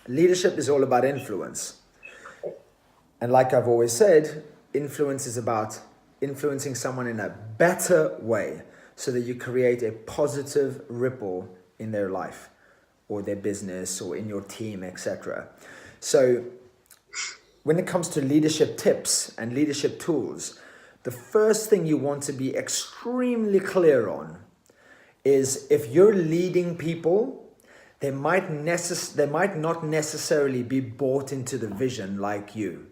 Leadership is all about influence. And like I've always said, influence is about influencing someone in a better way so that you create a positive ripple in their life or their business or in your team, etc. So when it comes to leadership tips and leadership tools, the first thing you want to be extremely clear on is if you're leading people, they might not necessarily be bought into the vision like you.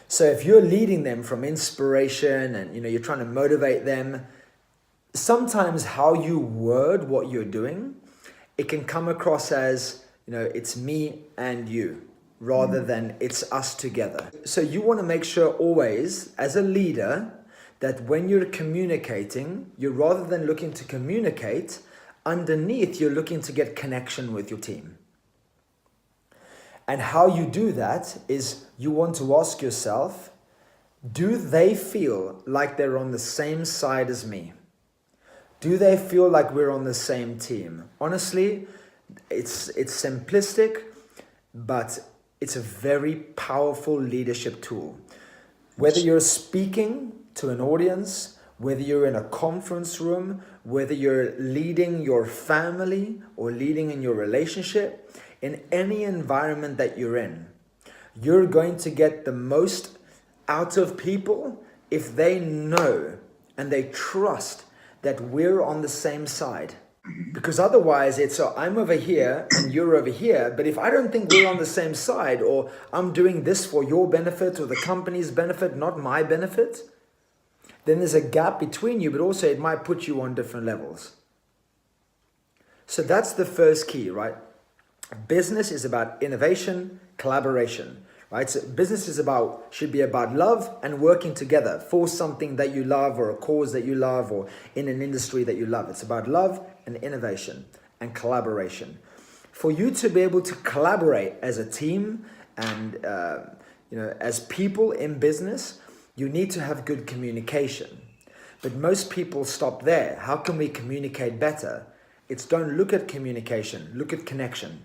So if you're leading them from inspiration and you're trying to motivate them, sometimes how you word what you're doing, it can come across as, it's me and you rather than it's us together. So you want to make sure always as a leader that when you're communicating, you're rather than looking to communicate, underneath you're looking to get connection with your team. And how you do that is you want to ask yourself, do they feel like they're on the same side as me? Do they feel like we're on the same team? Honestly, it's simplistic, but it's a very powerful leadership tool. Whether you're speaking to an audience, whether you're in a conference room, whether you're leading your family or leading in your relationship, in any environment that you're in, you're going to get the most out of people if they know and they trust that we're on the same side. Because otherwise it's, I'm over here and you're over here, but if I don't think we're on the same side, or I'm doing this for your benefit or the company's benefit, not my benefit, then there's a gap between you, but also it might put you on different levels. So that's the first key, right? Business is about innovation, collaboration, right? So business should be about love and working together for something that you love or a cause that you love or in an industry that you love. It's about love and innovation and collaboration. For you to be able to collaborate as a team and as people in business, you need to have good communication. But most people stop there. How can we communicate better? It's don't look at communication, look at connection.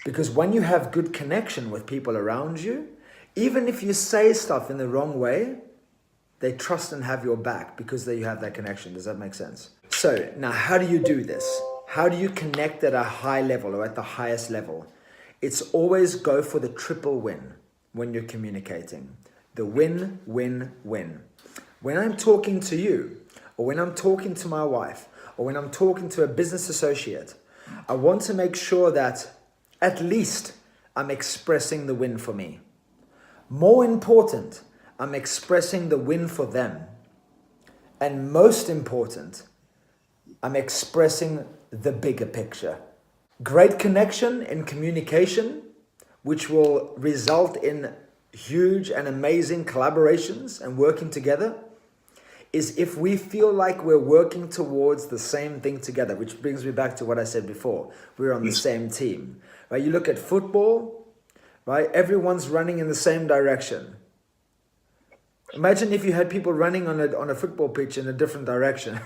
Because when you have good connection with people around you, even if you say stuff in the wrong way, they trust and have your back because you have that connection. Does that make sense? So now how do you do this? How do you connect at a high level or at the highest level? It's always go for the triple win when you're communicating. The win, win, win. When I'm talking to you, or when I'm talking to my wife, or when I'm talking to a business associate, I want to make sure that at least I'm expressing the win for me. More important, I'm expressing the win for them. And most important, I'm expressing the bigger picture. Great connection and communication, which will result in huge and amazing collaborations and working together, is if we feel like we're working towards the same thing together, which brings me back to what I said before. We're on the same team, right? You look at football, right? Everyone's running in the same direction. Imagine if you had people running on a football pitch in a different direction,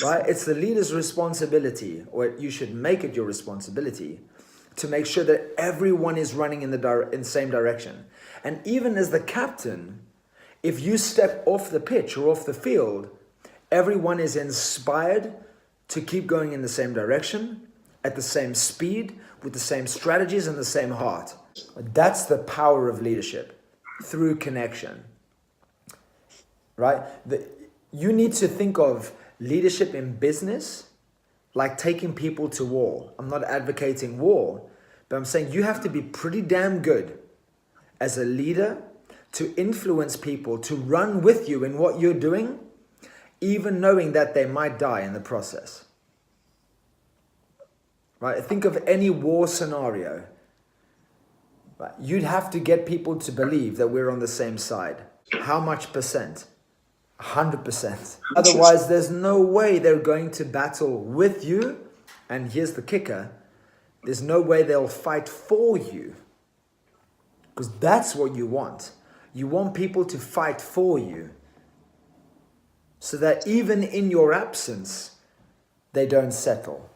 right? It's the leader's responsibility, or you should make it your responsibility, to make sure that everyone is running in the same direction. And even as the captain, if you step off the pitch or off the field, everyone is inspired to keep going in the same direction, at the same speed, with the same strategies and the same heart. That's the power of leadership, through connection, right? You need to think of leadership in business like taking people to war. I'm not advocating war, but I'm saying you have to be pretty damn good as a leader to influence people to run with you in what you're doing, even knowing that they might die in the process. Right? Think of any war scenario. Right? You'd have to get people to believe that we're on the same side. How much percent? 100%. Otherwise, there's no way they're going to battle with you. And here's the kicker. There's no way they'll fight for you. Because that's what you want. You want people to fight for you. So that even in your absence, they don't settle.